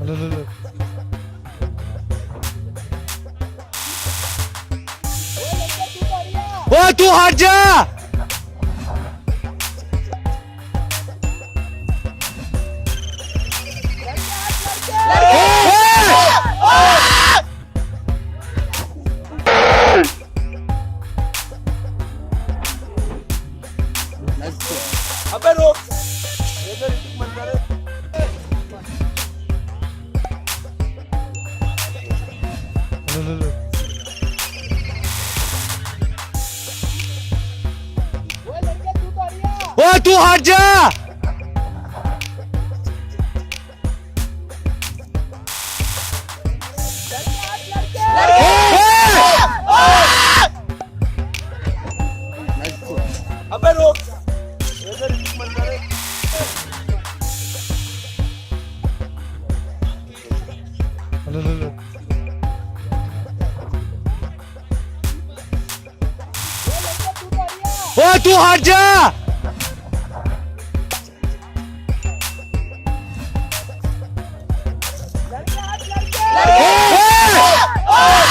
ओ तू हट जा। अबे रुक, इधर मत कर। ओ तू हट जा। अबे रुक, इधर मत कर। ओ तू हट जा। लड़के